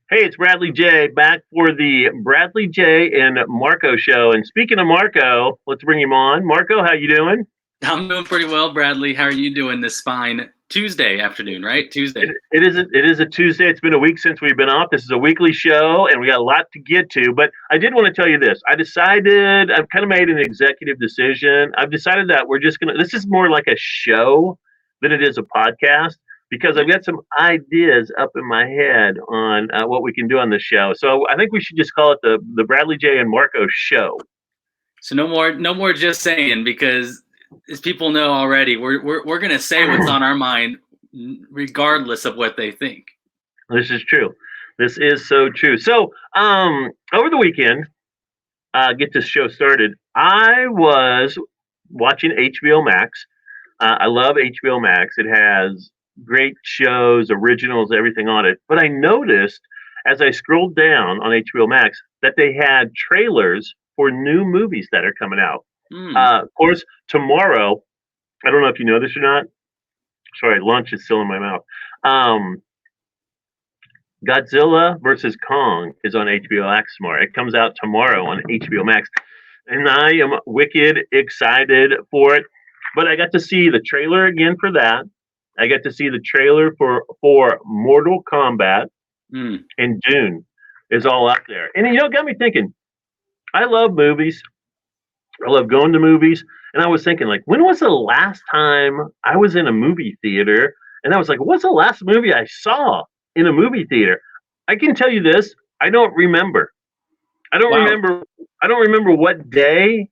Hey, it's Bradley J back for the Bradley J and Marco show. And speaking of Marco, let's bring him on. Marco, how you doing? I'm doing pretty well, Bradley. How are you doing this fine Tuesday afternoon, right? Tuesday. It is a Tuesday. It's been a week since we've been off. This is a weekly show, and we got a lot to get to. But I did want to tell you this. I've kind of made an executive decision. I've decided that we're just gonna. This is more like a show than it is a podcast because I've got some ideas up in my head on what we can do on this show. So I think we should just call it the Bradley J and Marco show. So no more just saying, because as people know already, we're gonna say what's on our mind regardless of what they think. This is true. This is so true. So, over the weekend, get this show started. I was watching HBO Max. I love HBO Max. It has great shows, originals, everything on it. But I noticed as I scrolled down on HBO Max that they had trailers for new movies that are coming out. Hmm. Of course, tomorrow, I don't know if you know this or not. Sorry, lunch is still in my mouth. Um, Godzilla versus Kong is on HBO Max tomorrow. It comes out tomorrow on HBO Max, and I am wicked excited for it. But I got to see the trailer again for that. I got to see the trailer for Mortal Kombat, Hmm. and Dune is all up there. And it got me thinking. I love movies. I love going to movies. And I was thinking, like, when was the last time I was in a movie theater? And I was like, what's the last movie I saw in a movie theater? I can tell you this, I don't remember. I don't Wow. remember I don't remember what day.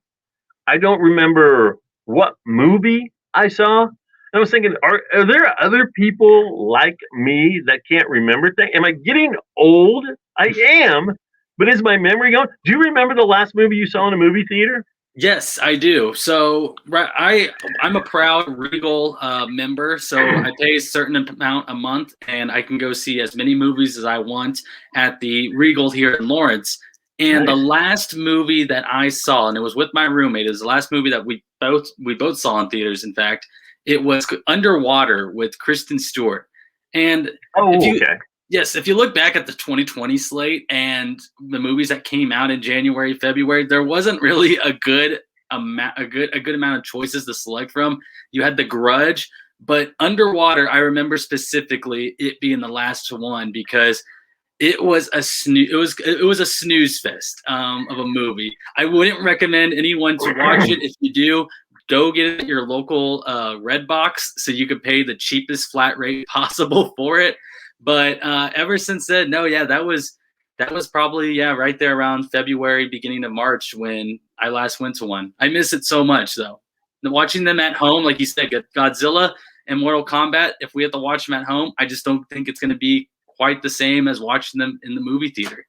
I don't remember what movie I saw. And I was thinking, are there other people like me that can't remember things? Am I getting old? I am. But is my memory going? Do you remember the last movie you saw in a movie theater? Yes, I do. So I'm a proud Regal member, so I pay a certain amount a month, and I can go see as many movies as I want at the Regal here in Lawrence. And the Nice. last movie that I saw, and it was with my roommate, it was the last movie that we both saw in theaters. In fact, it was Underwater with Kristen Stewart. And if Oh, you okay. Yes, if you look back at the 2020 slate and the movies that came out in January, February, there wasn't really a good amount of choices to select from. You had The Grudge, but Underwater, I remember specifically it being the last one because it was a snooze fest of a movie. I wouldn't recommend anyone to watch it. If you do, go get it at your local Red Box so you could pay the cheapest flat rate possible for it. But ever since then, no, yeah, that was probably, yeah, right there around February, beginning of March when I last went to one. I miss it so much though. Watching them at home, like you said, Godzilla and Mortal Kombat. If we have to watch them at home, I just don't think it's going to be quite the same as watching them in the movie theater.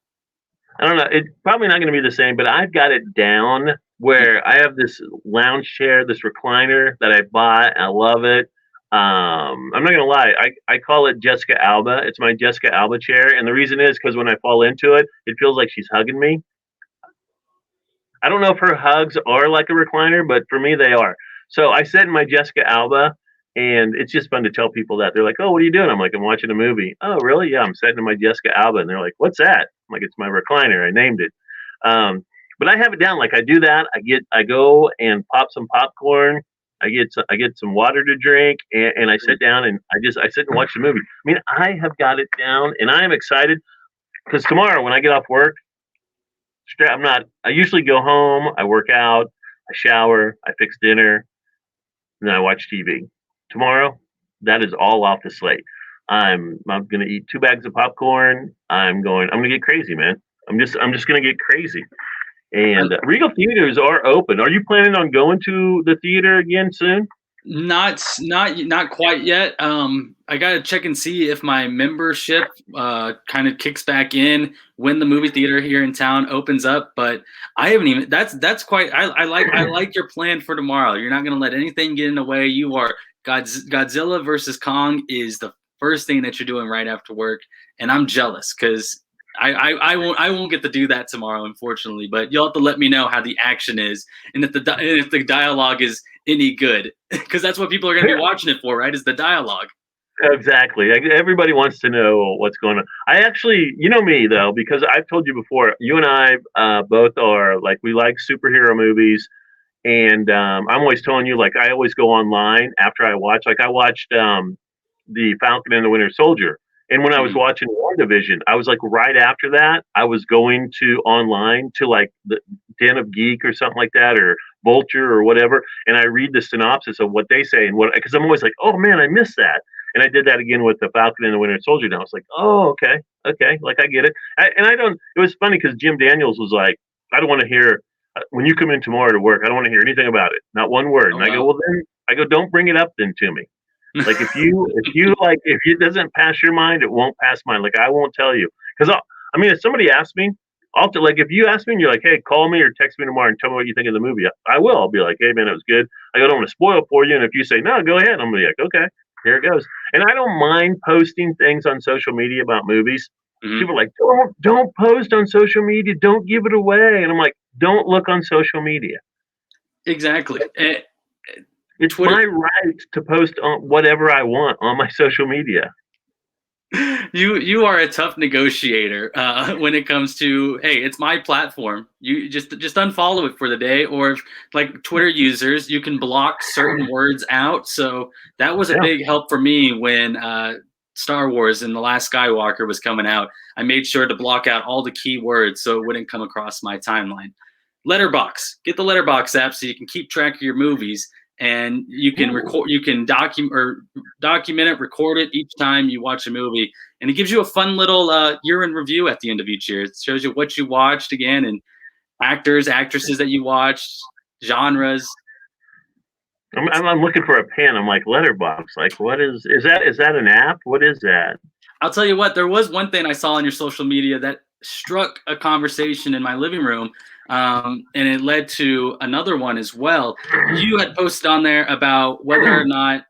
I don't know. It's probably not going to be the same, but I've got it down where I have this lounge chair, this recliner that I bought. I love it. I'm not going to lie. I call it Jessica Alba. It's my Jessica Alba chair. And the reason is because when I fall into it, it feels like she's hugging me. I don't know if her hugs are like a recliner, but for me, they are. So I sit in my Jessica Alba, and it's just fun to tell people that. They're like, "Oh, what are you doing?" I'm like, "I'm watching a movie." "Oh, really?" "Yeah, I'm sitting in my Jessica Alba." And they're like, "What's that?" I'm like, "It's my recliner. I named it." Um, but I have it down. Like I do that. I go and pop some popcorn. I get some water to drink, and I sit down and I sit and watch the movie. I mean, I have got it down, and I am excited because tomorrow when I get off work, I'm not. I usually go home. I work out. I shower. I fix dinner. And then I watch TV. Tomorrow, that is all off the slate. I'm gonna eat 2 bags of popcorn. I'm gonna get crazy, man. I'm just gonna get crazy. And Regal theaters are open. Are you planning on going to the theater again soon? Not quite yet. I gotta check and see if my membership kind of kicks back in when the movie theater here in town opens up. But I haven't even. That's quite. I like your plan for tomorrow. You're not gonna let anything get in the way. You are Godzilla versus Kong is the first thing that you're doing right after work, and I'm jealous because I won't get to do that tomorrow, unfortunately. But you'll have to let me know how the action is and if the dialogue is any good, because that's what people are going to be watching it for, right? Is the dialogue. Exactly. Everybody wants to know what's going on. I actually, you know me though, because I've told you before. You and I both are like we like superhero movies, and I'm always telling you like I always go online after I watch. Like I watched the Falcon and the Winter Soldier, and when I was Mhm. watching WandaVision, I was like right after that, I was going to online to like the Den of Geek or something like that, or Vulture or whatever, and I read the synopsis of what they say and what because I'm always like, oh man, I missed that. And I did that again with the Falcon and the Winter Soldier. And I was like, oh, okay, okay, like I get it. And I don't. It was funny because Jim Daniels was like, I don't want to hear when you come in tomorrow to work. I don't want to hear anything about it, not one word. Oh And I go, well. well then, I go, don't bring it up then to me. Like if you like if it doesn't pass your mind, it won't pass mine. Like I won't tell you because I mean if somebody asks me, like if you ask me and you're like, hey, call me or text me tomorrow and tell me what you think of the movie. I will. I'll be like, hey man, it was good. I don't want to spoil it for you. And if you say no, go ahead. I'm gonna be like, okay, here it goes. And I don't mind posting things on social media about movies. Mhm. People are like, don't post on social media. Don't give it away. And I'm like, don't look on social media. Exactly. It's Twitter. my right to post on whatever I want on my social media. You are a tough negotiator when it comes to, hey, it's my platform. You just unfollow it for the day, or if, like Twitter users, you can block certain words out. So that was a Yeah. big help for me when Star Wars and the Last Skywalker was coming out. I made sure to block out all the key words so it wouldn't come across my timeline. Letterbox, get the Letterbox app so you can keep track of your movies, and you can record, you can document it, record it each time you watch a movie, and it gives you a fun little year in review at the end of each year. It shows you what you watched again, and actors, actresses that you watched, genres. I'm looking for a pen. I'm like letterbox. Like, what is that an app? What is that? I'll tell you what, there was one thing I saw on your social media that struck a conversation in my living room, and it led to another one as well. You had posted on there about whether or not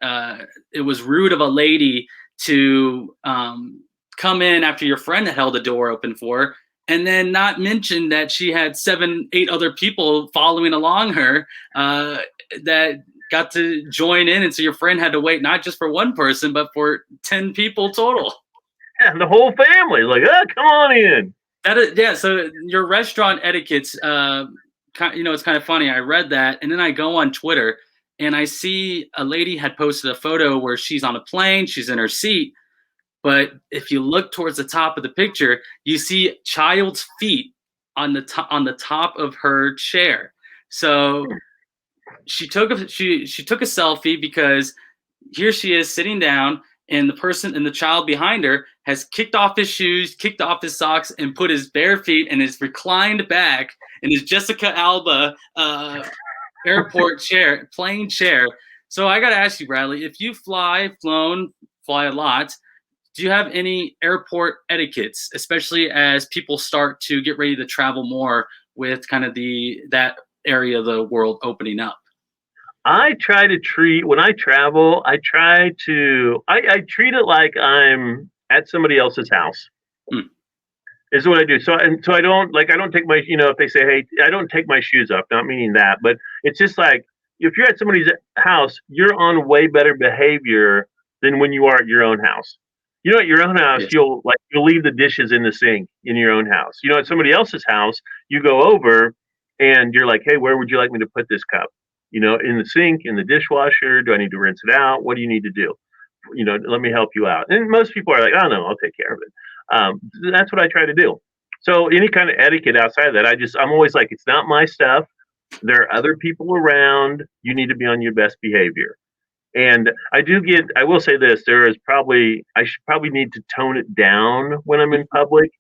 it was rude of a lady to come in after your friend had held the door open for her, and then not mention that she had 7, 8 other people following along her that got to join in, and so your friend had to wait not just for one person, but for 10 people total. Yeah, the whole family. Like, oh, come on in. That is, yeah. So your restaurant etiquettes, it's kind of funny. I read that, and then I go on Twitter, and I see a lady had posted a photo where she's on a plane, she's in her seat, but if you look towards the top of the picture, you see child's feet on the top of her chair. So she took a selfie because here she is sitting down, and the person and the child behind her has kicked off his shoes, kicked off his socks, and put his bare feet and is reclined back in his Jessica Alba airport chair, plane chair. So I got to ask you, Bradley, if you fly a lot, do you have any airport etiquettes, especially as people start to get ready to travel more with kind of that area of the world opening up? I try to treat when I travel. I treat it like I'm at somebody else's house. Hmm. Is what I do. So I don't like I don't take my if they say hey I don't take my shoes off. Not meaning that, but it's just like if you're at somebody's house, you're on way better behavior than when you are at your own house. At your own house, Yes. you'll leave the dishes in the sink in your own house. At somebody else's house, you go over and you're like, hey, where would you like me to put this cup? In the sink, in the dishwasher. Do I need to rinse it out? What do you need to do? Let me help you out. And most people are like, oh no, I'll take care of it. That's what I try to do. So any kind of etiquette outside of that, I'm always like, it's not my stuff. There are other people around. You need to be on your best behavior. And I will say this, I should probably need to tone it down when I'm in public.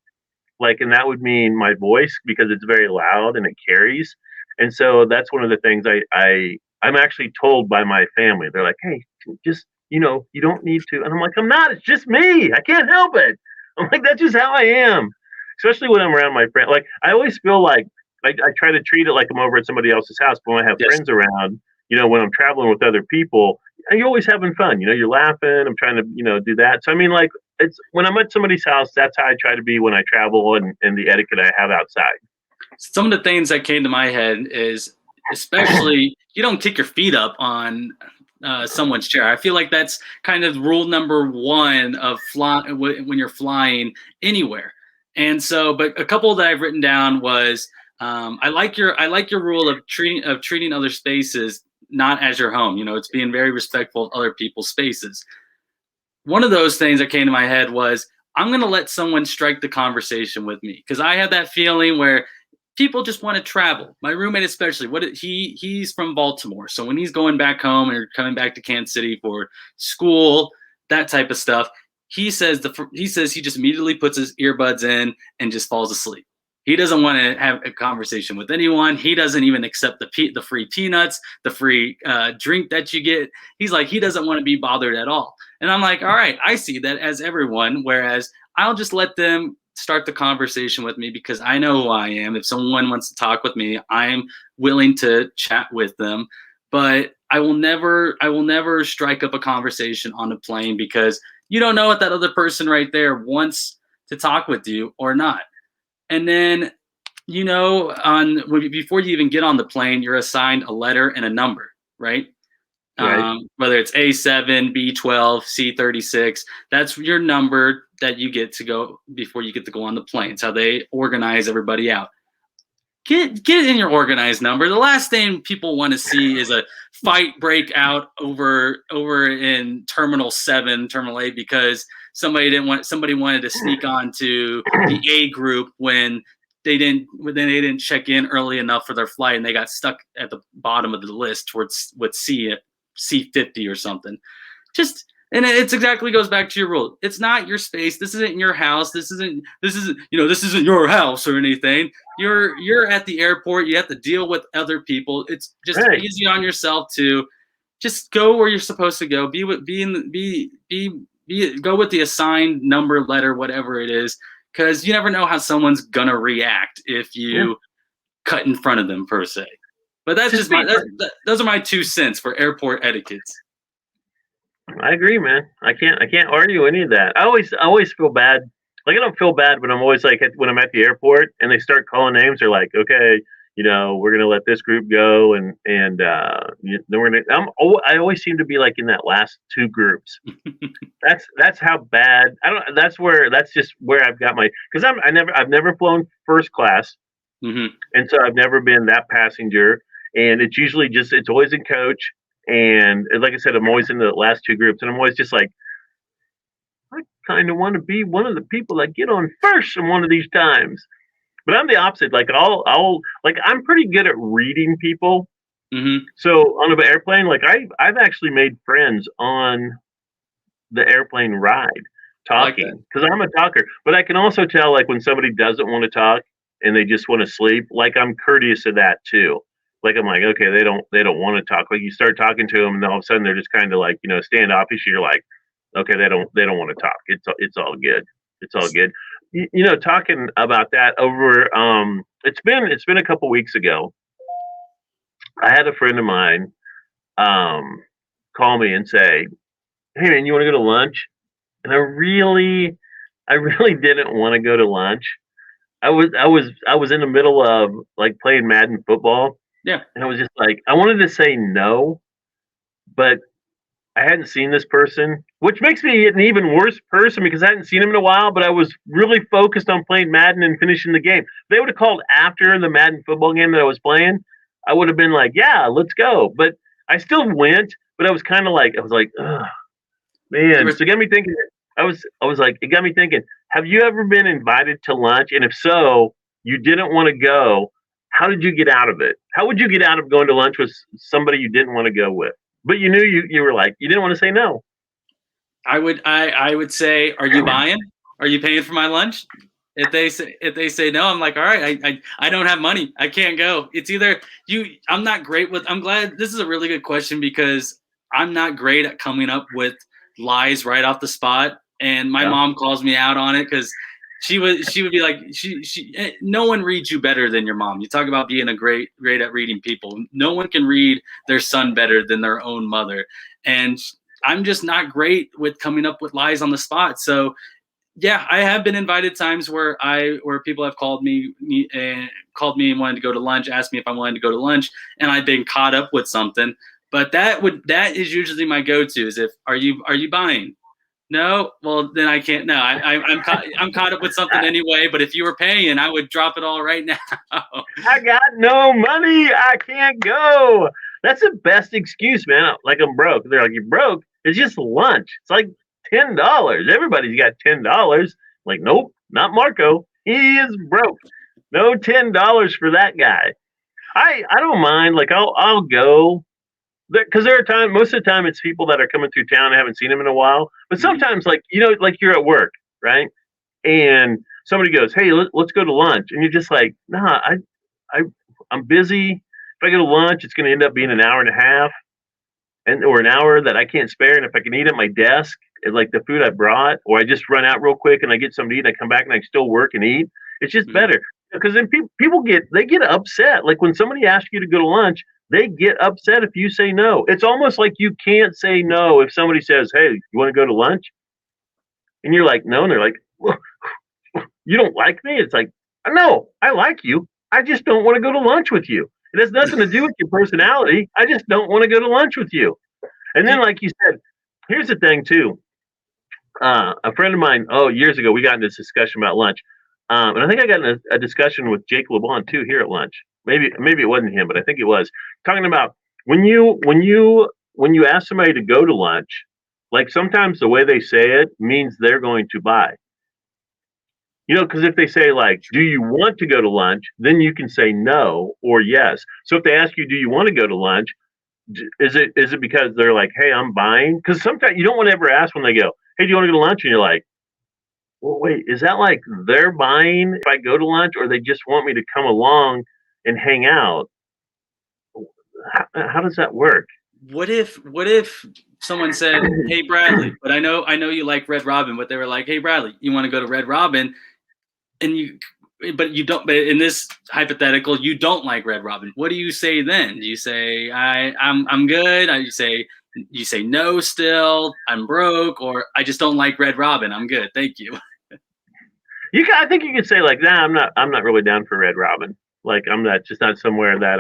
And that would mean my voice because it's very loud and it carries. And so that's one of the things I'm actually told by my family. They're like, hey, just, you don't need to. And I'm like, I'm not, it's just me. I can't help it. I'm like, that's just how I am. Especially when I'm around my friend. Like I always feel like I try to treat it like I'm over at somebody else's house, but when I have Yes. friends around, when I'm traveling with other people, you're always having fun. You're laughing. I'm trying to, do that. So I mean, like it's when I'm at somebody's house, that's how I try to be when I travel and the etiquette I have outside. Some of the things that came to my head is, especially, you don't kick your feet up on someone's chair. I feel like that's kind of rule number one of when you're flying anywhere. And so, but a couple that I've written down was I like your rule of treating other spaces not as your home. It's being very respectful of other people's spaces. One of those things that came to my head was I'm going to let someone strike the conversation with me, because I have that feeling where people just want to travel. My roommate, especially, he's from Baltimore, so when he's going back home or coming back to Kansas City for school, that type of stuff, he says he just immediately puts his earbuds in and just falls asleep. He doesn't want to have a conversation with anyone. He doesn't even accept the free peanuts, the free drink that you get. He's like, he doesn't want to be bothered at all. And I'm like, all right, I see that as everyone, whereas I'll just let them start the conversation with me because I know who I am. If someone wants to talk with me, I'm willing to chat with them. But I will never strike up a conversation on a plane, because you don't know what that other person right there wants to talk with you or not. And then, before you even get on the plane, you're assigned a letter and a number, right? Right. Whether it's A7, B12, C36, that's your number that you get to go before you get to go on the plane. It's how they organize everybody out. Get in your organized number. The last thing people want to see is a fight break out over in Terminal 7, Terminal 8, because somebody wanted to sneak onto the A group when they didn't check in early enough for their flight, and they got stuck at the bottom of the list towards what C50 or something. And it exactly goes back to your rule. It's not your space. This isn't your house. This isn't your house or anything. You're at the airport. You have to deal with other people. It's just easy on yourself to just go where you're supposed to go. Go with the assigned number, letter, whatever it is, because you never know how someone's gonna react if you cut in front of them, per se. But that's just those are my 2 cents for airport etiquettes. I agree, man. I can't argue any of that. I always feel bad. Like, I don't feel bad, but I'm always like, when I'm at the airport and they start calling names, they're like, okay, we're gonna let this group go, and then we're gonna. I always seem to be like in that last 2 groups. That's how bad. I don't. That's just where I've got my, because I've never flown first class, and so I've never been that passenger, and it's always in coach. And like I said, I'm always in the last 2 groups, and I'm always just like, I kind of want to be one of the people that get on first in one of these times. But I'm the opposite. Like, I'm pretty good at reading people. So on an airplane, like I've actually made friends on the airplane ride talking, because I'm a talker. But I can also tell, like, when somebody doesn't want to talk and they just want to sleep. Like, I'm courteous of that too. Like, I'm like, okay, they don't want to talk. Like, you start talking to them, and all of a sudden they're just kind of like, standoffish. You're like, okay, they don't want to talk. It's all good. It's all good. Talking about that over, it's been a couple weeks ago. I had a friend of mine call me and say, hey man, you want to go to lunch? And I really didn't want to go to lunch. I was in the middle of, like, playing Madden football. Yeah. And I was just like, I wanted to say no, but I hadn't seen this person, which makes me an even worse person because I hadn't seen him in a while, but I was really focused on playing Madden and finishing the game. If they would have called after the Madden football game that I was playing, I would have been like, yeah, let's go. But I still went, but I was kind of like, oh, man. So it got me thinking, it got me thinking, have you ever been invited to lunch? And if so, you didn't want to go. How did you get out of it? How would you get out of going to lunch with somebody you didn't want to go with? But you knew you were like, you didn't want to say no. I would say, are you buying? Are you paying for my lunch? If they say no, I'm like, all right, I don't have money. I can't go. It's either I'm not great with, I'm glad this is a really good question, because I'm not great at coming up with lies right off the spot. And my mom calls me out on it, because she would be like, no one reads you better than your mom. You talk about being great at reading people. No one can read their son better than their own mother. And I'm just not great with coming up with lies on the spot. So yeah, I have been invited times where people have called me and wanted to go to lunch, asked me if I wanted to go to lunch, and I've been caught up with something. But that is usually my go-to. Is if are you buying? No, well then I can't. No, I'm caught up with something anyway. But if you were paying, I would drop it all right now. I got no money. I can't go. That's the best excuse, man. Like I'm broke. They're like, you're broke. It's just lunch. It's like $10. Everybody's got $10. Like, nope, not Marco. He is broke. No $10 for that guy. I don't mind. Like I'll go because there are times. Most of the time, it's people that are coming through town. I haven't seen them in a while. But sometimes, like like you're at work, right? And somebody goes, "Hey, let's go to lunch," and you're just like, "Nah, I I'm busy. If I go to lunch, it's going to end up being an hour and a half, or an hour that I can't spare. And if I can eat at my desk, like the food I brought, or I just run out real quick and I get something to eat, and I come back and I still work and eat. It's just better because then people get upset. Like when somebody asks you to go to lunch, they get upset if you say no. It's almost like you can't say no if somebody says, "Hey, you want to go to lunch?" And you're like, "No," and they're like, "Well, you don't like me?" It's like, "No, I like you. I just don't want to go to lunch with you. It has nothing to do with your personality. I just don't want to go to lunch with you." And then, like you said, here's the thing too. A friend of mine, years ago, we got in this discussion about lunch, and I think I got in a discussion with Jake LeBon too here at lunch. Maybe it wasn't him, but I think it was talking about when you ask somebody to go to lunch, like sometimes the way they say it means they're going to buy. Because if they say like, "Do you want to go to lunch?" then you can say no or yes. So if they ask you, "Do you want to go to lunch?" is it because they're like, "Hey, I'm buying"? Because sometimes you don't want to ever ask when they go, "Hey, do you want to go to lunch?" and you're like, "Well, wait, is that like they're buying if I go to lunch, or they just want me to come along and hang out?" How does that work? What if someone said, "Hey Bradley," but I know you like Red Robin, but they were like, "Hey Bradley, you want to go to Red Robin?" and you don't. But in this hypothetical, you don't like Red Robin. What do you say then? Do you say I'm good? You say no still? I'm broke, or I just don't like Red Robin. I'm good, thank you. I think you could say like, "Nah, I'm not really down for Red Robin. Like I'm not somewhere that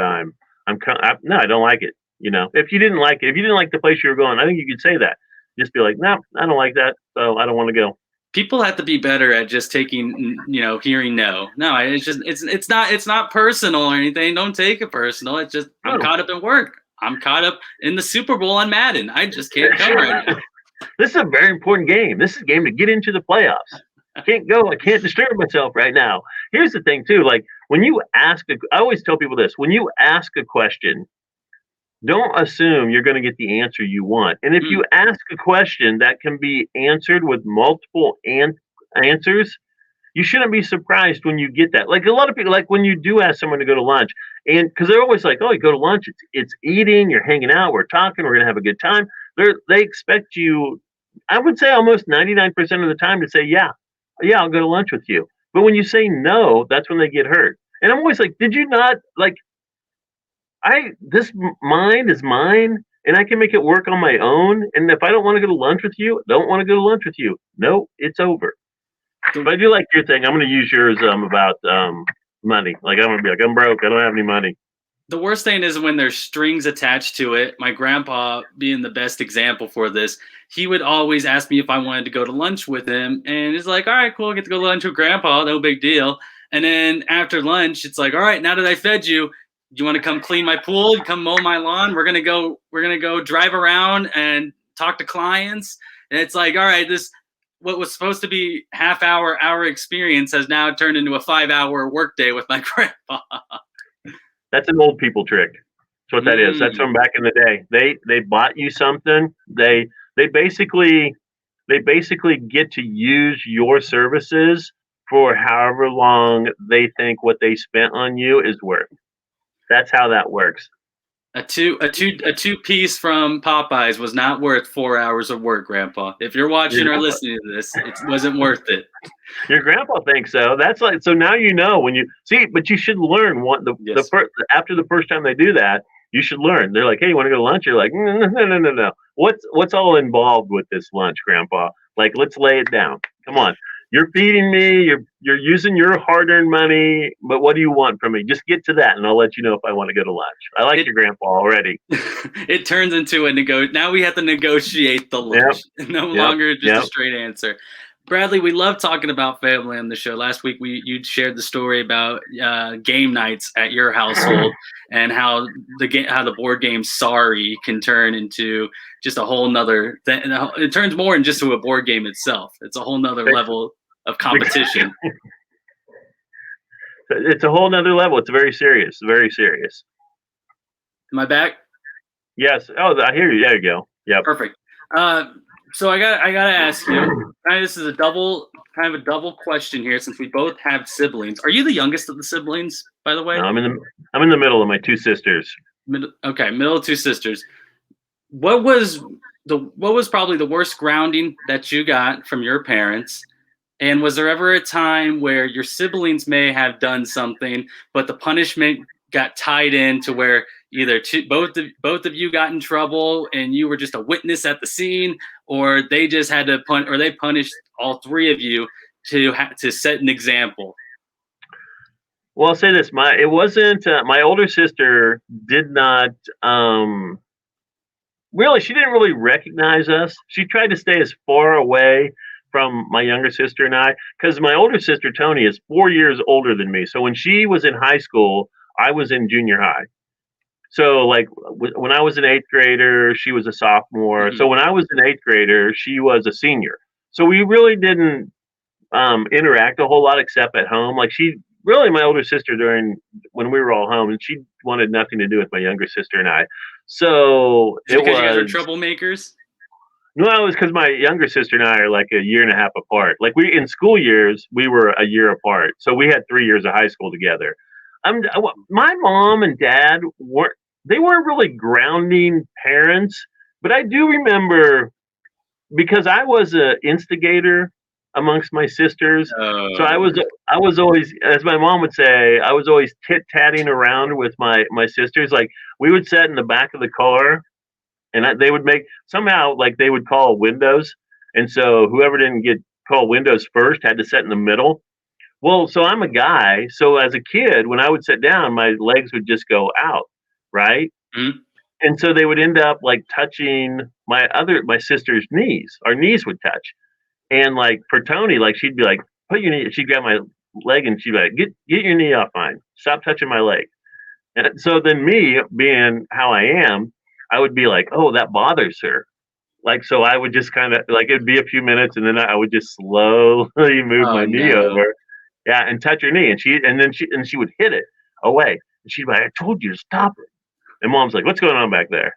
no, I don't like it." If you didn't like it, if you didn't like the place you were going, I think you could say that. Just be like, "No, I don't like that, so I don't want to go." People have to be better at just taking, hearing no. No, it's not personal or anything. Don't take it personal. It's just I'm caught up in work. I'm caught up in the Super Bowl on Madden. I just can't come right now. This is a very important game. This is a game to get into the playoffs. I can't go. I can't disturb myself right now. Here's the thing too. Like when you ask, I always tell people this: when you ask a question, don't assume you're going to get the answer you want. And if you ask a question that can be answered with multiple answers, you shouldn't be surprised when you get that. Like a lot of people, like when you do ask someone to go to lunch, and because they're always like, "Oh, you go to lunch, it's eating, you're hanging out, we're talking, we're gonna have a good time." They expect you. I would say almost 99% of the time to say, "Yeah, yeah, I'll go to lunch with you." But when you say no, that's when they get hurt. And I'm always like, "Did you not like?" This mind is mine, and I can make it work on my own. And if I don't want to go to lunch with you, don't want to go to lunch with you. No, it's over. But I do like your thing. I'm going to use yours about money. Like I'm going to be like, "I'm broke. I don't have any money." The worst thing is when there's strings attached to it. My grandpa being the best example for this, he would always ask me if I wanted to go to lunch with him, and it's like, "All right, cool, I get to go to lunch with Grandpa, no big deal." And then after lunch, it's like, "All right, now that I fed you, do you want to come clean my pool? Come mow my lawn? We're gonna go drive around and talk to clients." And it's like, all right, this what was supposed to be hour experience has now turned into a 5-hour workday with my grandpa. That's an old people trick. That's what that is. That's from back in the day. They bought you something. They basically get to use your services for however long they think what they spent on you is worth. That's how that works. A two piece from Popeyes was not worth 4 hours of work, Grandpa. If you're watching or listening to this, it wasn't worth it. Your grandpa thinks so. That's like, so now you know when you see, but you should learn after the first time they do that, you should learn. They're like, "Hey, you want to go to lunch?" You're like, no. What's all involved with this lunch, Grandpa? Like, let's lay it down. Come on. You're feeding me. You're using your hard-earned money. But what do you want from me? Just get to that, and I'll let you know if I want to go to lunch. I like It your grandpa already. it turns into a now we have to negotiate the Yep, lunch. No yep, longer just a yep. straight answer. Bradley, we love talking about family on the show. Last week you shared the story about game nights at your household and how the board game Sorry can turn into just a whole nother thing. It turns more than just to a board game itself. It's a whole nother level of competition. It's a whole nother level. It's very serious. Very serious. Am I back? Yes. Oh, I hear you. There you go. Yep. Perfect. So I gotta ask you. This is a double question here, since we both have siblings. Are you the youngest of the siblings, by the way? No, I'm in the middle of my two sisters. Middle of two sisters. What was probably the worst grounding that you got from your parents? And was there ever a time where your siblings may have done something, but the punishment got tied in to where either both of you got in trouble and you were just a witness at the scene, or they just had to they punished all three of you to set an example? Well, I'll say this: it wasn't my older sister did not really. She didn't really recognize us. She tried to stay as far away from my younger sister and I, because my older sister Tony is 4 years older than me. So when she was in high school, I was in junior high. So like when I was an eighth grader, she was a sophomore. Mm-hmm. So when I was an eighth grader, she was a senior. So we really didn't interact a whole lot except at home. Like she really my older sister during when we were all home, and she wanted nothing to do with my younger sister and I. So Just because you guys are troublemakers? No, it was because my younger sister and I are like a year and a half apart. Like we in school years, we were a year apart, so we had 3 years of high school together. My mom and dad weren't really grounding parents, but I do remember because I was an instigator amongst my sisters. So I was always, as my mom would say, I was always tit tatting around with my sisters. Like we would sit in the back of the car and they would make somehow like they would call windows, and so whoever didn't get call windows first had to sit in the middle. Well, so I'm a guy, so as a kid when I would sit down my legs would just go out, right? Mm-hmm. And so they would end up like touching my sister's knees. Our knees would touch, and like for Tony, like she'd be like put your knee, she'd grab my leg and she'd be like get your knee off mine, stop touching my leg. And so then me being how I am, I would be like, "Oh, that bothers her." Like, so I would just kind of like it'd be a few minutes, and then I would just slowly move my knee over, yeah, and touch her knee, and she would hit it away, and she'd be like, "I told you to stop it." And mom's like, "What's going on back there?"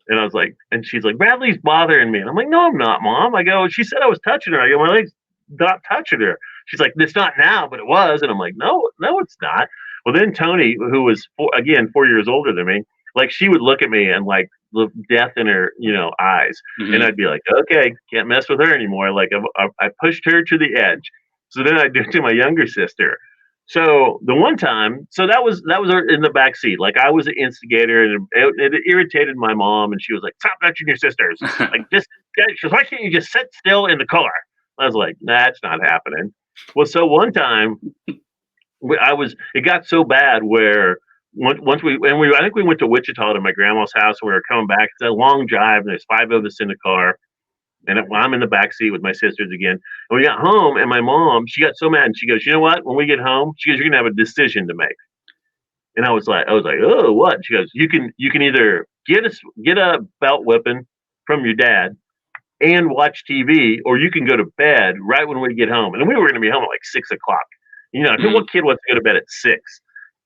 And I was like, and she's like, "Bradley's bothering me." And I'm like, "No, I'm not, mom." I go, "She said I was touching her." I go, "My leg's not touching her." She's like, "It's not now, but it was." And I'm like, "No, no, it's not." Well, then Tony, who was 4 years older than me, like she would look at me and like the death in her, eyes, Mm-hmm. and I'd be like, "Okay, can't mess with her anymore." Like I pushed her to the edge. So then I do it to my younger sister. So the one time, so that was in the back seat. Like I was an instigator, and it irritated my mom, and she was like, "Stop touching your sisters!" Like just, she goes, "Why can't you just sit still in the car?" I was like, "Nah, that's not happening." Well, so one time, it got so bad where once I think we went to Wichita to my grandma's house, and we were coming back. It's a long drive, and there's 5 of us in the car, and I'm in the back seat with my sisters again. And we got home, and my mom, she got so mad, and she goes, "You know what? When we get home," she goes, "you're gonna have a decision to make." And I was like, "Oh, what?" She goes, "You can either get a belt whipping from your dad and watch TV, or you can go to bed right when we get home." And we were gonna be home at like 6 o'clock. Mm-hmm. What kid wants to go to bed at 6?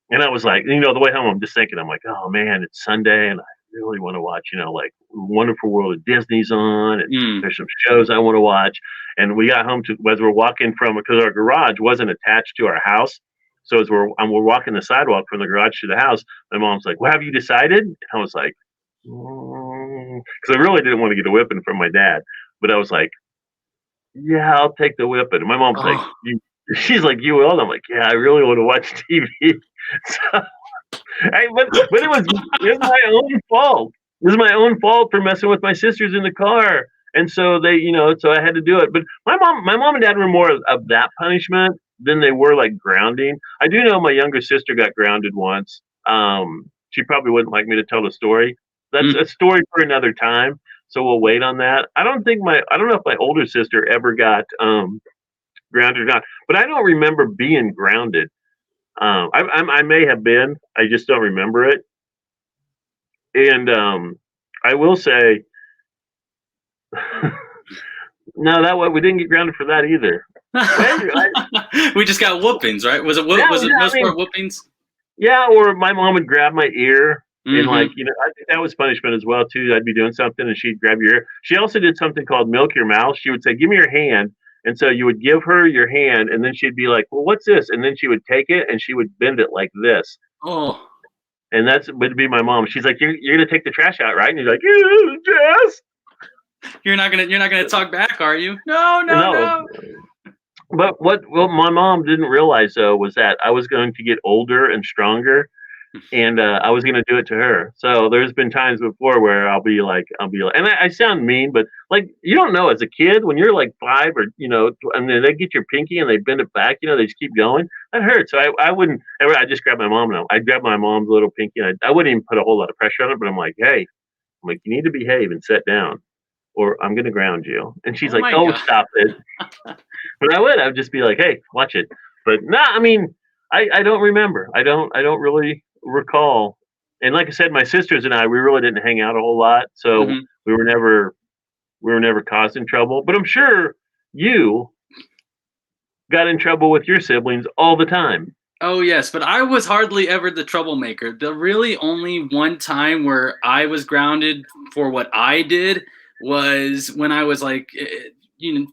And I was like, the way home, I'm just thinking, I'm like, "Oh man, it's Sunday, and I really want to watch, like Wonderful World of Disney's on, and there's some shows I want to watch." And we got home as we're walking because our garage wasn't attached to our house. So as we're walking the sidewalk from the garage to the house, my mom's like, "Well, have you decided?" And I was like, because I really didn't want to get a whipping from my dad, but I was like, "Yeah, I'll take the whipping." And my mom's like, she's like, "You will?" And I'm like, "Yeah, I really want to watch TV." So, but it was my own fault. It was my own fault for messing with my sisters in the car. And so so I had to do it. But my mom and dad were more of that punishment than they were like grounding. I do know my younger sister got grounded once. She probably wouldn't like me to tell the story. That's a story for another time. So we'll wait on that. I don't know if my older sister ever got grounded or not, but I don't remember being grounded. I may have been. I just don't remember it. And I will say, no, that way we didn't get grounded for that either. We just got whoopings, right? Was it most part whoopings? Yeah, or my mom would grab my ear and Mm-hmm. I think that was punishment as well too. I'd be doing something and she'd grab your ear. She also did something called milk your mouth. She would say, "Give me your hand." And so you would give her your hand, and then she'd be like, "Well, what's this?" And then she would take it and she would bend it like this. Oh. And that's would be my mom. She's like, "You're gonna take the trash out, right?" And you're like, "Yeah, Jess." You're not gonna talk back, are you? No, no, No. no. But what my mom didn't realize though was that I was going to get older and stronger, and I was going to do it to her. So there's been times before where I'll be like, and I sound mean, but like you don't know as a kid when you're like 5 or and then they get your pinky and they bend it back, they just keep going. That hurts. So I wouldn't ever. I just grab my mom now. I'd grab my mom's little pinky, and I wouldn't even put a whole lot of pressure on it. But I'm like, hey, you need to behave and sit down, or I'm going to ground you. And she's like, oh, God. stop it. But I would just be like, hey, watch it. But no, I mean, I don't remember. I don't really recall. And like I said, my sisters and I, we really didn't hang out a whole lot, so Mm-hmm. we were never causing trouble. But I'm sure you got in trouble with your siblings all the time. Oh yes, but I was hardly ever the troublemaker. The really only one time where I was grounded for what I did was when I was like,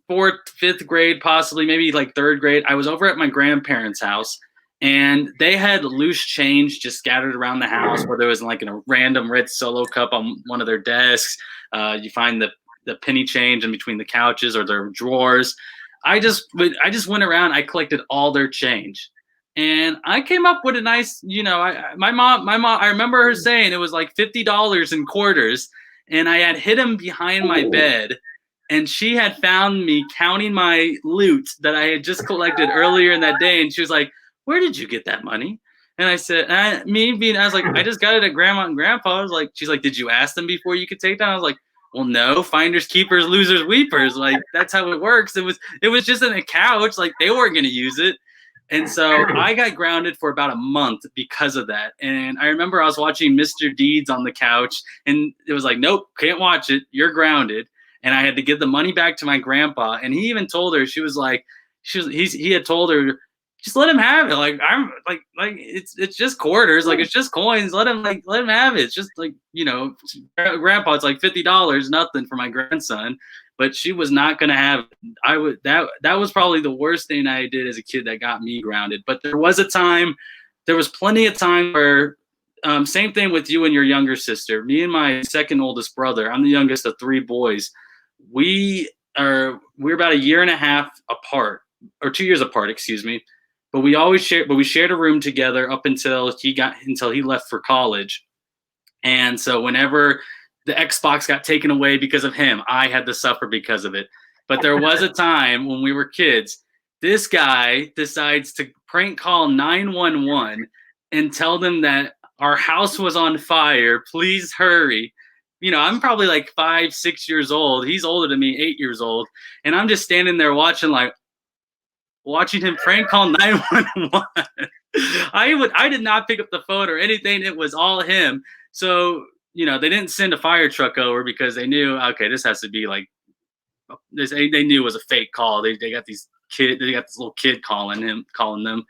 fourth, fifth grade, possibly maybe like third grade. I was over at my grandparents' house, and they had loose change just scattered around the house, whether it was like in a random Ritz Solo cup on one of their desks. You find the penny change in between the couches or their drawers. I just went around. I collected all their change. And I came up with a nice, my mom, I remember her saying it was like $50 in quarters, and I had hid them behind my bed, and she had found me counting my loot that I had just collected earlier in that day, and she was like, "Where did you get that money?" And I said, I was like, "I just got it at Grandma and Grandpa." I was like, she's like, "Did you ask them before you could take that?" I was like, "Well, no, finders keepers, losers weepers. Like that's how it works." It was just in a couch, like they weren't gonna use it. And so I got grounded for about a month because of that. And I remember I was watching Mr. Deeds on the couch, and it was like, "Nope, can't watch it. You're grounded." And I had to give the money back to my grandpa. And he even told her, he had told her, "Just let him have it. Like I'm like it's just quarters. Like it's just coins. Let him have it. It's just like, grandpa, it's like $50, nothing for my grandson." But she was not going to have it. That was probably the worst thing I did as a kid that got me grounded. But there was plenty of time where, same thing with you and your younger sister. Me and my second oldest brother, I'm the youngest of 3 boys. We're about a year and a half apart, or 2 years apart, excuse me. But we shared a room together up until he left for college. And so whenever the Xbox got taken away because of him, I had to suffer because of it. But there was a time when we were kids, this guy decides to prank call 911 and tell them that our house was on fire. Please hurry. I'm probably like 5, 6 years old. He's older than me, 8 years old. And I'm just standing there watching him prank call 911. I did not pick up the phone or anything. It was all him. So, they didn't send a fire truck over because they knew, okay, this has to be like this. They knew it was a fake call. They got this little kid calling them.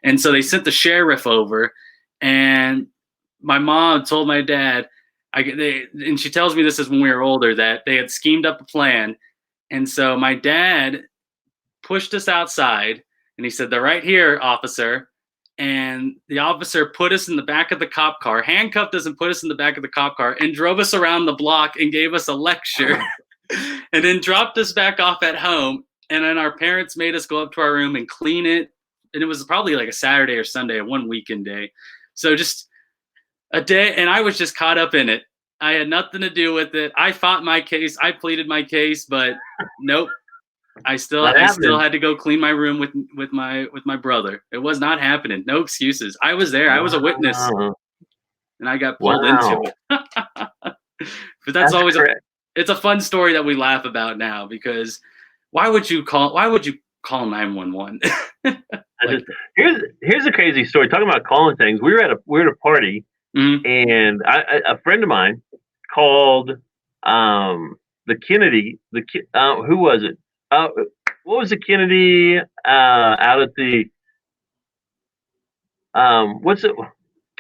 And so they sent the sheriff over, and my mom told my dad, and she tells me this is when we were older, that they had schemed up a plan. And so my dad pushed us outside, and he said, "They're right here, officer." And the officer put us in the back of the cop car, handcuffed us and put us in the back of the cop car, and drove us around the block and gave us a lecture and then dropped us back off at home. And then our parents made us go up to our room and clean it. And it was probably like a Saturday or Sunday, one weekend day. So just a day, and I was just caught up in it. I had nothing to do with it. I fought my case. I pleaded my case, but nope. I still had to go clean my room with my brother. It was not happening. No excuses. I was there. I was a witness, and I got pulled into it. But that's always it's a fun story that we laugh about now, because why would you call 911? Here's a crazy story. Talking about calling things, we were at a party, and a friend of mine called the Kennedy. Who was it? What was the Kennedy out at the what's it?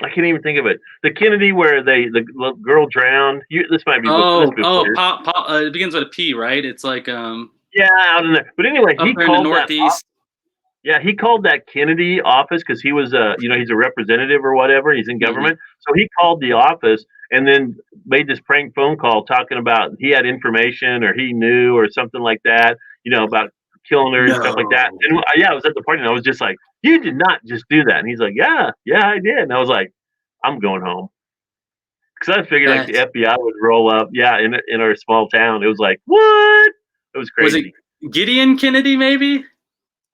I can't even think of it. The Kennedy where the girl drowned. This might be. It begins with a P, right? It's like yeah, out in there. But anyway, he called in the Northeast. Yeah, he called that Kennedy office because he was he's a representative or whatever. He's in government, so he called the office and then made this prank phone call talking about he had information or he knew or something like that, about killing her and stuff like that. And I was at the party and I was just like, you did not just do that. And he's like, yeah, I did. And I was like, I'm going home. Because I figured like the FBI would roll up. Yeah, in our small town. It was like, what? It was crazy. Was it Gideon Kennedy, maybe?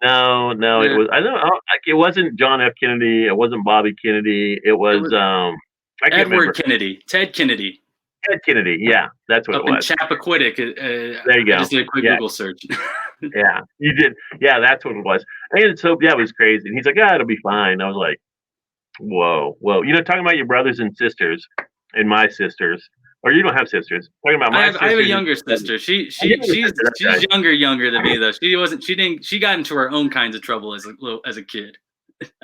No, it was. I don't know. It wasn't John F. Kennedy. It wasn't Bobby Kennedy. It was I can't remember. Kennedy. Ted Kennedy. Ted Kennedy. Yeah, that's what it was. In Chappaquiddick. There you go. Just did a quick Google search. Yeah, you did. Yeah, that's what it was. And so it was crazy. And he's like, it'll be fine. I was like, whoa. Talking about your brothers and sisters and my sisters. Or you don't have sisters. Talking about my sisters. I have a younger sister. She's younger than me though. She got into her own kinds of trouble as a kid.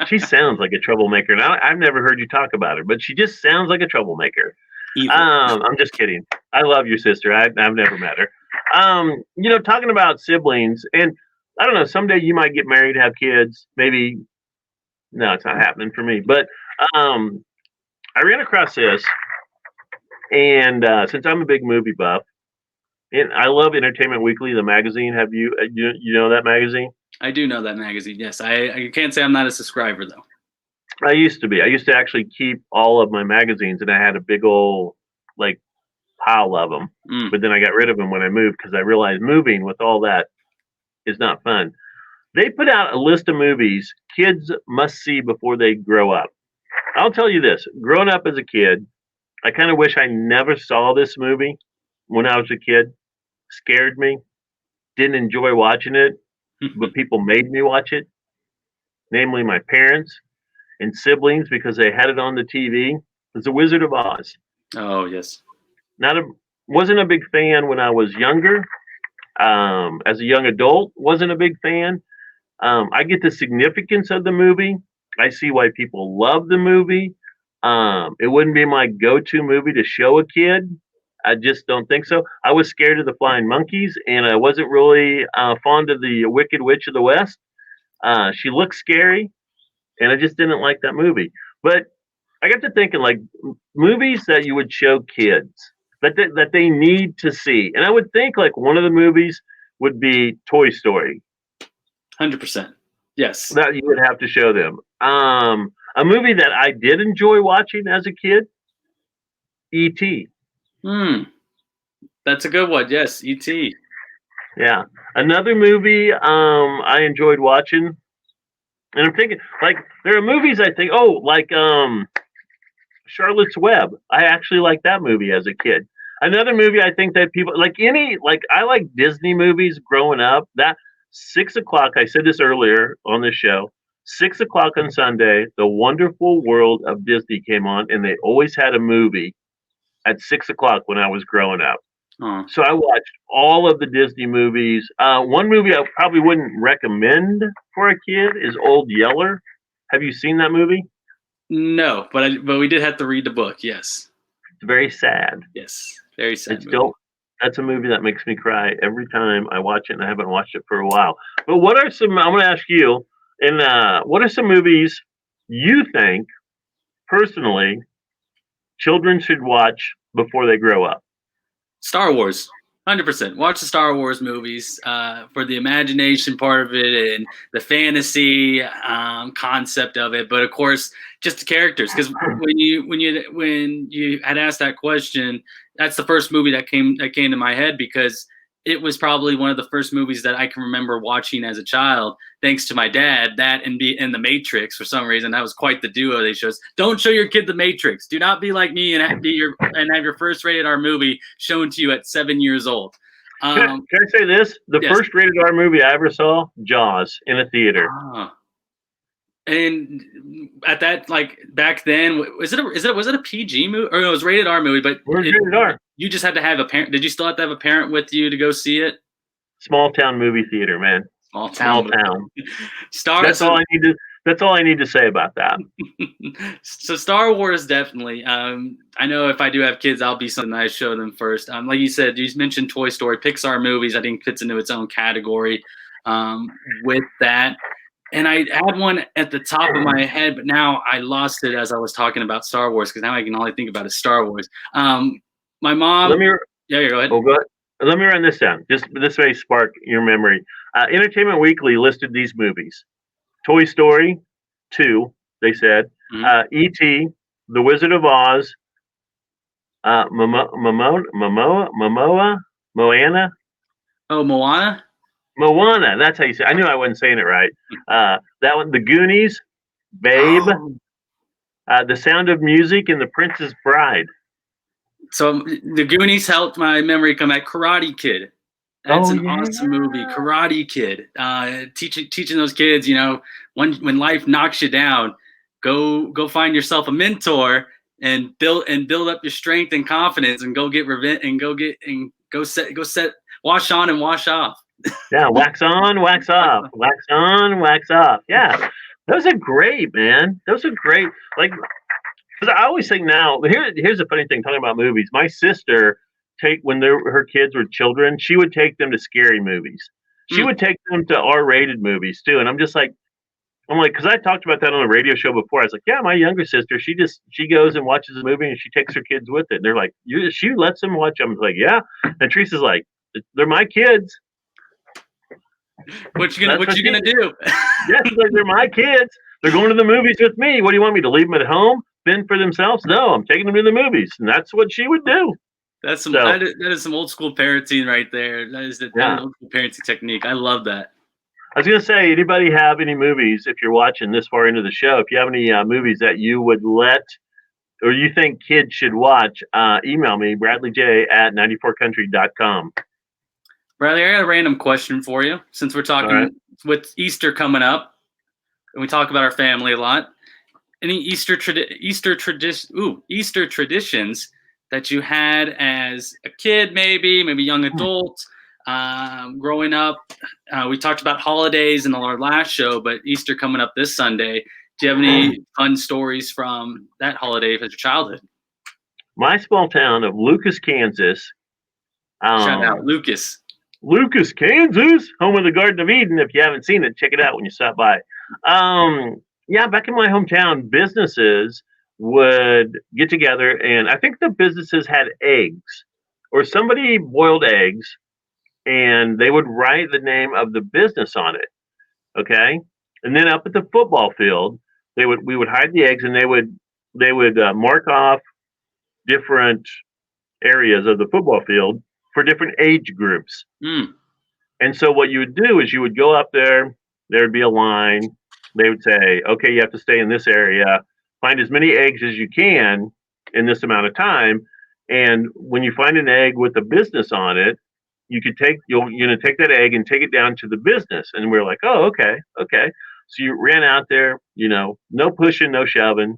She sounds like a troublemaker. And I've never heard you talk about her, but she just sounds like a troublemaker. I'm just kidding. I love your sister. I've never met her. Talking about siblings, and I don't know, someday you might get married, have kids. Maybe no, it's not happening for me. But I ran across this. And since I'm a big movie buff, and I love Entertainment Weekly, the magazine. Have you know that magazine? I do know that magazine. Yes, I can't say I'm not a subscriber though. I used to be. I used to actually keep all of my magazines, and I had a big old pile of them. But then I got rid of them when I moved because I realized moving with all that is not fun. They put out a list of movies kids must see before they grow up. I'll tell you this: growing up as a kid, I kind of wish I never saw this movie when I was a kid. Scared me. Didn't enjoy watching it, but people made me watch it, namely my parents and siblings because they had it on the TV. It's The Wizard of Oz. Oh, yes. Wasn't a big fan when I was younger. As a young adult, wasn't a big fan. I get the significance of the movie. I see why people love the movie. It wouldn't be my go-to movie to show a kid. I just don't think so. I was scared of the flying monkeys, and I wasn't really fond of the Wicked Witch of the West. She looked scary, and I just didn't like that movie. But I got to thinking, movies that you would show kids that they need to see, and I would think one of the movies would be Toy Story. 100%. Yes. That you would have to show them. A movie that I did enjoy watching as a kid, E.T. That's a good one. Yes, E.T. Yeah. Another movie I enjoyed watching, and I'm thinking, there are movies I think, Charlotte's Web. I actually liked that movie as a kid. Another movie I think that people, I like Disney movies growing up. That 6 o'clock, I said this earlier on this show, 6 o'clock on Sunday, The Wonderful World of Disney came on, and they always had a movie at 6 o'clock when I was growing up. So I watched all of the Disney movies. One movie I probably wouldn't recommend for a kid is Old Yeller. Have you seen that movie? No, but we did have to read the book. Yes. It's very sad. Yes, very sad. That's a movie that makes me cry every time I watch it, and I haven't watched it for a while. But what are some? I'm going to ask you. And what are some movies you think, personally, children should watch before they grow up? Star Wars. 100%. Watch the Star Wars movies for the imagination part of it and the fantasy concept of it, but of course, just the characters. Because when you had asked that question, that's the first movie that came to my head because it was probably one of the first movies that I can remember watching as a child, thanks to my dad. That and The Matrix, for some reason, that was quite the duo they chose. Don't show your kid The Matrix. Do not be like me and have your first rated R movie shown to you at 7 years old. Can I say this? The yes. first rated R movie I ever saw, Jaws, in a theater. And at that, like back then, was it a PG movie or it was rated R movie? But rated R. You just had to have a parent. Did you still have to have a parent with you to go see it? Small town movie theater, man. Small town. That's all I need to. That's all I need to say about that. So Star Wars, definitely. I know if I do have kids, I'll be something I show them first. Like you said, you mentioned Toy Story, Pixar movies. I think fits into its own category with that. And I had one at the top of my head, but now I lost it as I was talking about Star Wars because now I can only think about is Star Wars. My mom. Yeah, go ahead. Oh, go ahead. Let me run this down. Just this may spark your memory. Entertainment Weekly listed these movies: Toy Story 2, they said, E.T., The Wizard of Oz, Moana. Oh, Moana. Moana. That's how you say it. I knew I wasn't saying it right. That one, The Goonies, Babe, The Sound of Music, and The Princess Bride. So The Goonies helped my memory come back. Karate Kid. That's an awesome movie. Karate Kid. Teaching those kids, when life knocks you down, go find yourself a mentor and build up your strength and confidence and go get revenge and go set wash on and wash off. Yeah, wax on, wax off. Wax on, wax off. Yeah. Those are great, man. Those are great. Like, because I always think now, here's the funny thing talking about movies. My sister, when her kids were children, she would take them to scary movies. She would take them to R-rated movies too. And I'm like, because I talked about that on a radio show before. I was like, yeah, my younger sister, she goes and watches a movie and she takes her kids with it. And they're like, she lets them watch them. I'm like, yeah. And Teresa's like, they're my kids. What you gonna do? Yeah, like, they're my kids. They're going to the movies with me. What do you want me to leave them at home, fend for themselves? No, I'm taking them to the movies, and that's what she would do. That is some old school parenting right there. That is the old school parenting technique. I love that. I was gonna say, anybody have any movies? If you're watching this far into the show, if you have any movies that you would let or you think kids should watch, email me BradleyJ@94country.com. Bradley, I got a random question for you. Since we're talking with Easter coming up, and we talk about our family a lot, any Easter traditions that you had as a kid, maybe young adult, growing up? We talked about holidays in our last show, but Easter coming up this Sunday. Do you have any fun stories from that holiday of your childhood? My small town of Lucas, Kansas. Shout out, Lucas. Lucas, Kansas, home of the Garden of Eden. If you haven't seen it, check it out when you stop by. Back in my hometown, businesses would get together, and I think the businesses had eggs, or somebody boiled eggs, and they would write the name of the business on it. Okay, and then up at the football field, we would hide the eggs, and they would mark off different areas of the football field for different age groups. And so what you would do is you would go up there would be a line. They would say, okay, you have to stay in this area, find as many eggs as you can in this amount of time. And when you find an egg with a business on it, you're going to take that egg and take it down to the business. And we're like, oh, okay. So you ran out there, no pushing, no shoving.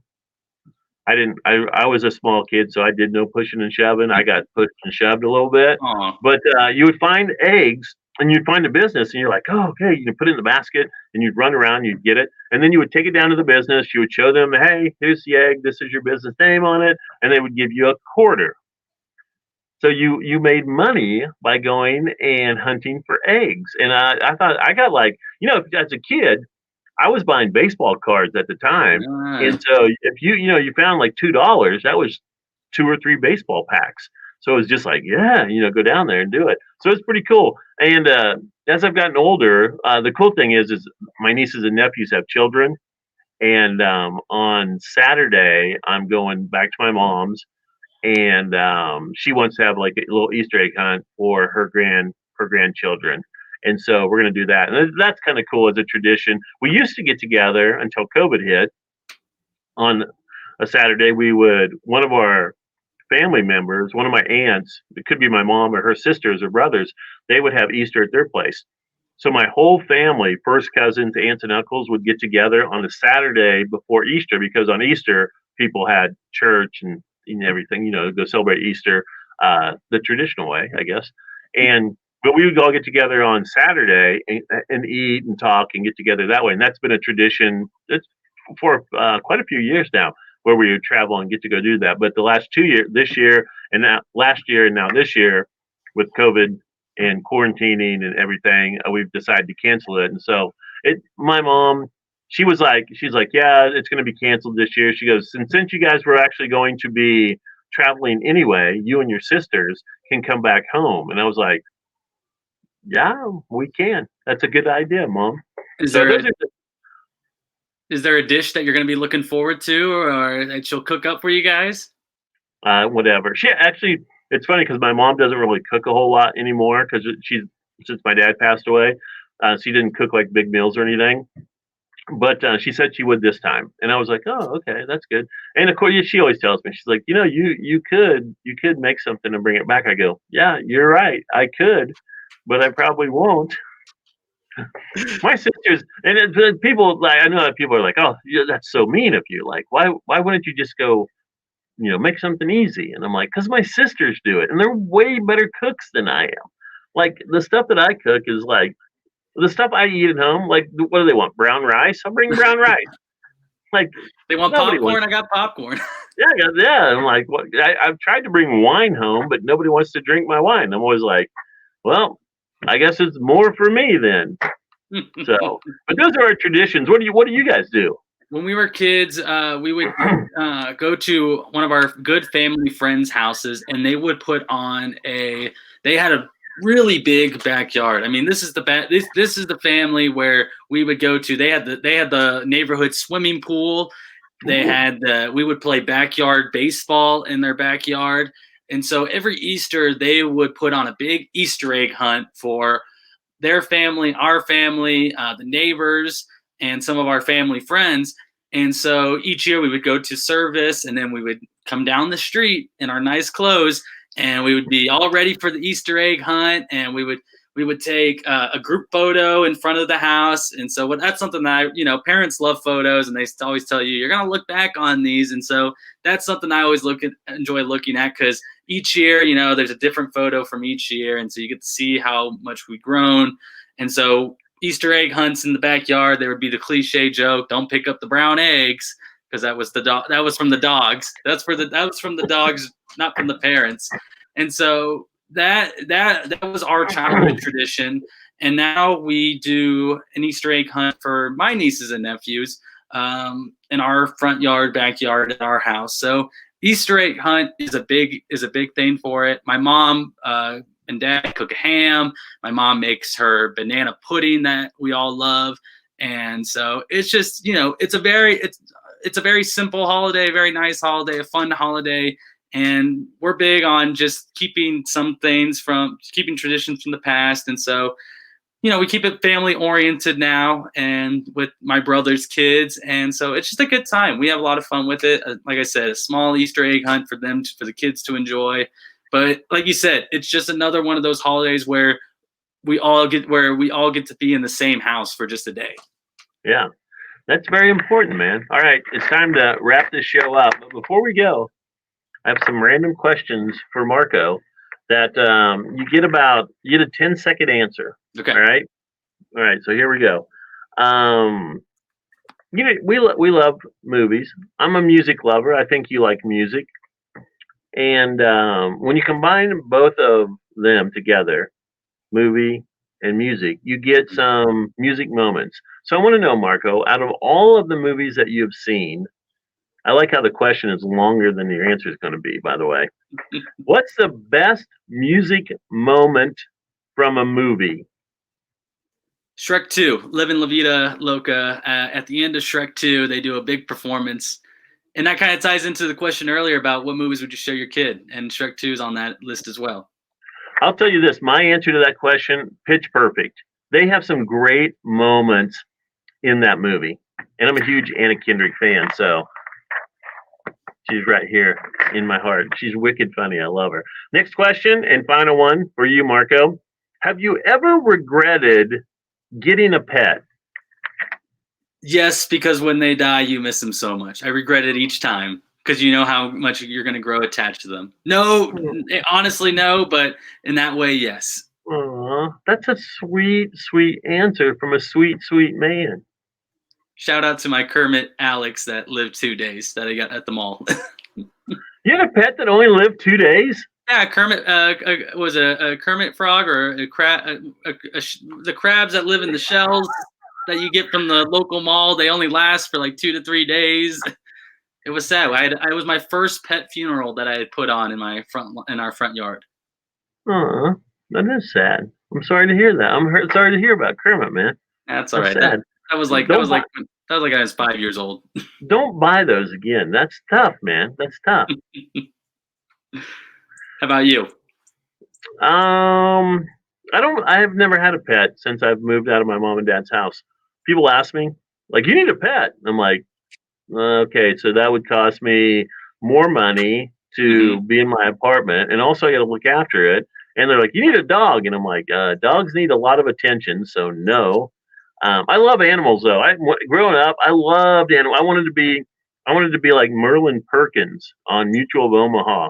I was a small kid, so I did no pushing and shoving. I got pushed and shoved a little bit. But you would find eggs and you'd find a business and you're like, oh, okay, you can put it in the basket and you'd run around, you'd get it. And then you would take it down to the business. You would show them, hey, here's the egg. This is your business name on it. And they would give you a quarter. So you made money by going and hunting for eggs. And I thought I got as a kid, I was buying baseball cards at the time. And so if you found like $2, that was 2 or 3 baseball packs. So it was just like, yeah, go down there and do it. So it's pretty cool. And as I've gotten older, the cool thing is my nieces and nephews have children, and on Saturday I'm going back to my mom's, and she wants to have like a little Easter egg hunt for her grandchildren. And so we're going to do that, and that's kind of cool as a tradition. We used to get together until COVID hit. On a Saturday, we would one of our family members, one of my aunts, it could be my mom or her sisters or brothers, they would have Easter at their place. So my whole family, first cousins, aunts, and uncles, would get together on the Saturday before Easter, because on Easter people had church and everything, go celebrate Easter the traditional way, I guess. And but we would all get together on Saturday and eat and talk and get together that way. And that's been a tradition. It's for quite a few years now, where we would travel and get to go do that. But the last 2 years, this year and now, last year and now this year, with COVID and quarantining and everything, we've decided to cancel it. And so my mom, she's like, yeah, it's going to be canceled this year. She goes, since you guys were actually going to be traveling anyway, you and your sisters can come back home. And I was like, yeah, we can. That's a good idea, Mom. Is So there those a, are is there a dish that you're going to be looking forward to, or that she'll cook up for you guys? whatever. She actually, it's funny because my mom doesn't really cook a whole lot anymore, because since my dad passed away, she didn't cook like big meals or anything. But she said she would this time, and I was like, oh, okay, that's good. And of course, she always tells me, she's like, you could make something and bring it back. I go, yeah, you're right, I could, but I probably won't. My sisters and people, like, I know that people are like, oh, yeah, that's so mean of you. Like, why wouldn't you just go, make something easy? And I'm like, because my sisters do it, and they're way better cooks than I am. Like, the stuff that I cook is like the stuff I eat at home. Like, what do they want? Brown rice? I'll bring brown rice. Like, They want nobody popcorn? wants. I got popcorn. Yeah, yeah. I'm like, what? I've tried to bring wine home, but nobody wants to drink my wine. I'm always like, well, I guess it's more for me then. So, but those are our traditions. What do you guys do? When we were kids, we would go to one of our good family friends' houses, and they would put on they had a really big backyard. I mean, this is this is the family where we would go to. They had the neighborhood swimming pool. We would play backyard baseball in their backyard. And so every Easter they would put on a big Easter egg hunt for their family, our family, the neighbors, and some of our family friends. And so each year we would go to service, and then we would come down the street in our nice clothes, and we would be all ready for the Easter egg hunt, and we would take a group photo in front of the house. And so that's something that parents love photos, and they always tell you you're gonna look back on these. And so that's something I always enjoy looking at, because each year there's a different photo from each year, and so you get to see how much we've grown. And so Easter egg hunts in the backyard, there would be the cliche joke, "Don't pick up the brown eggs," because that was that was from the dogs. That was from the dogs, not from the parents. And so that was our childhood tradition. And now we do an Easter egg hunt for my nieces and nephews in our front yard, backyard at our house. So Easter egg hunt is a big thing for it. My mom and dad cook ham. My mom makes her banana pudding that we all love. And so it's just, it's a very simple holiday, very nice holiday, a fun holiday. And we're big on just keeping traditions from the past. And so, we keep it family oriented now, and with my brother's kids. And so it's just a good time. We have a lot of fun with it. Like I said, a small Easter egg hunt for the kids to enjoy. But like you said, it's just another one of those holidays where we all get to be in the same house for just a day. Yeah, that's very important, man. All right, it's time to wrap this show up. But before we go, I have some random questions for Marco that you get a 10-second answer. Okay. All right. So here we go. We love movies. I'm a music lover. I think you like music. And when you combine both of them together, movie and music, you get some music moments. So I want to know, Marco, out of all of the movies that you've seen, I like how the question is longer than your answer is going to be, by the way. What's the best music moment from a movie? Shrek 2, Living La Vida Loca. At the end of Shrek 2, they do a big performance. And that kind of ties into the question earlier about what movies would you show your kid? And Shrek 2 is on that list as well. I'll tell you this, my answer to that question, Pitch Perfect. They have some great moments in that movie. And I'm a huge Anna Kendrick fan, so she's right here in my heart. She's wicked funny. I love her. Next question and final one for you, Marco. Have you ever regretted getting a pet? Yes, because when they die, you miss them so much. I regret it each time because you know how much you're going to grow attached to them. No, honestly, no, but in that way, yes. Aw, that's a sweet, sweet answer from a sweet, sweet man. Shout out to my Kermit Alex that lived 2 days that I got at the mall. You had a pet that only lived 2 days? Yeah, Kermit was a Kermit frog or a crab. The crabs that live in the shells that you get from the local mall. They only last for like 2 to 3 days. It was sad. I was my first pet funeral that I had put on in our front yard. Aw, that is sad. I'm sorry to hear that. Sorry to hear about Kermit, man. That's all right. Sad. That was like I was 5 years old. Don't buy those again. That's tough, man. That's tough. How about you? I have never had a pet since I've moved out of my mom and dad's house. People ask me, like, you need a pet. I'm like, okay, so that would cost me more money to be in my apartment, and also I got to look after it. And they're like, you need a dog, and I'm like, dogs need a lot of attention, so no. I love animals though. Growing up, I loved animals. I wanted to be like Merlin Perkins on Mutual of Omaha,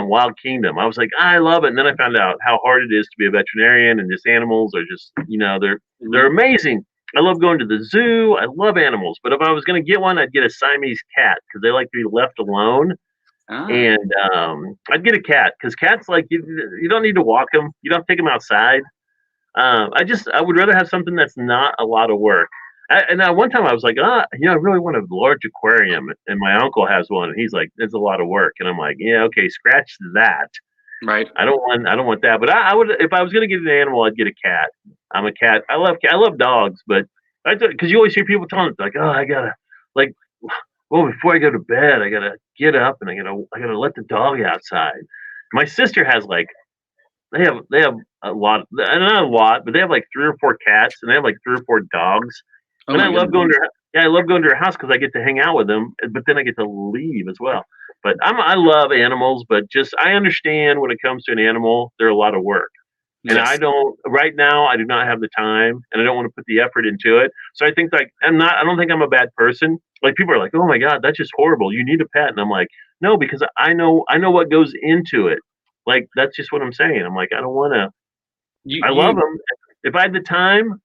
Wild Kingdom. I was like, I love it, and then I found out how hard it is to be a veterinarian, and just animals are just, they're amazing. I love going to the zoo. I love animals, but if I was going to get one, I'd get a Siamese cat because they like to be left alone. And I'd get a cat because cats, like, you don't need to walk them. You don't take them outside. I would rather have something that's not a lot of work. And one time I was like, I really want a large aquarium, and my uncle has one, and he's like, it's a lot of work, and I'm like, yeah, okay, scratch that. Right. I don't want that, but I would, if I was gonna get an animal, I'd get a cat. I'm a cat. I love dogs, but because you always hear people telling like, oh, I gotta, like, well, before I go to bed, I gotta get up and I gotta let the dog outside. My sister has like, they have a lot, not a lot, but they have like 3 or 4 cats, and they have like 3 or 4 dogs. Oh, and I love going to I love going to her house because I get to hang out with them, but then I get to leave as well. But I love animals, but just I understand when it comes to an animal, they're a lot of work. And yes. I don't right now. I do not have the time, and I don't want to put the effort into it. So I think like I don't think I'm a bad person. Like people are like, oh my god, that's just horrible. You need a pet, and I'm like, no, because I know what goes into it. Like that's just what I'm saying. I'm like, I don't want to. I love them. If I had the time,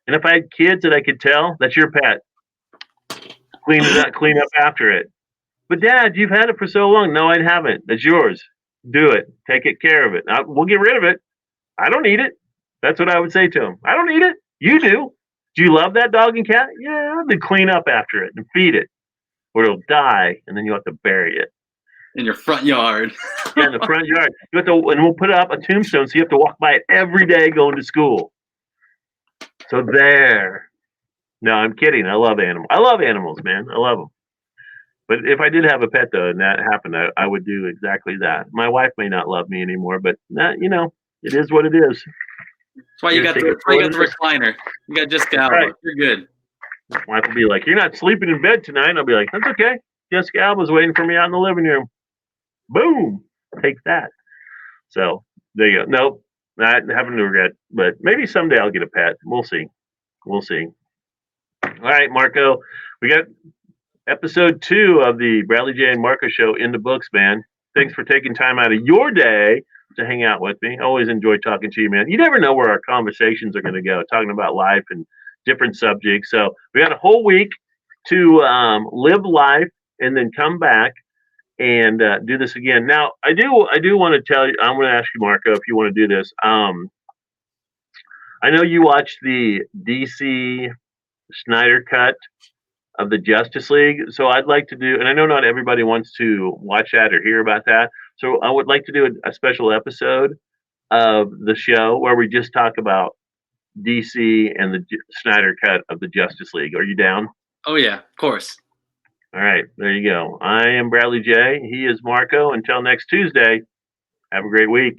and if I had kids that I could tell, that's your pet. Clean up after it. But Dad, you've had it for so long. No, I haven't. That's yours. Do it. Take care of it. We'll get rid of it. I don't need it. That's what I would say to him. I don't need it. You do. Do you love that dog and cat? Yeah. Then clean up after it and feed it, or it'll die, and then you have to bury it in your front yard. Yeah, in the front yard. You have to, and we'll put up a tombstone so you have to walk by it every day going to school. So there. No, I'm kidding. I love animals. I love animals, man. I love them. But if I did have a pet though, and that happened, I would do exactly that. My wife may not love me anymore, but it is what it is. That's why you got the recliner. You got Jessica Alba. Right. You're good. My wife will be like, "You're not sleeping in bed tonight." And I'll be like, "That's okay. Jessica Alba's waiting for me out in the living room." Boom. Take that. So there you go. Nope. Not having to regret, but maybe someday I'll get a pet. We'll see. We'll see. All right, Marco. We got episode 2 of the Bradley J and Marco show in the books, man. Thanks for taking time out of your day to hang out with me. I always enjoy talking to you, man. You never know where our conversations are going to go, talking about life and different subjects. So we got a whole week to live life and then come back and do this again. Now, I do want to tell you, I'm going to ask you, Marco, if you want to do this. I know you watched the DC Snyder cut of the Justice League. So I'd like to do, and I know not everybody wants to watch that or hear about that. So I would like to do a special episode of the show where we just talk about DC and the Snyder cut of the Justice League. Are you down? Oh yeah, of course. All right, there you go. I am Bradley J. He is Marco. Until next Tuesday, have a great week.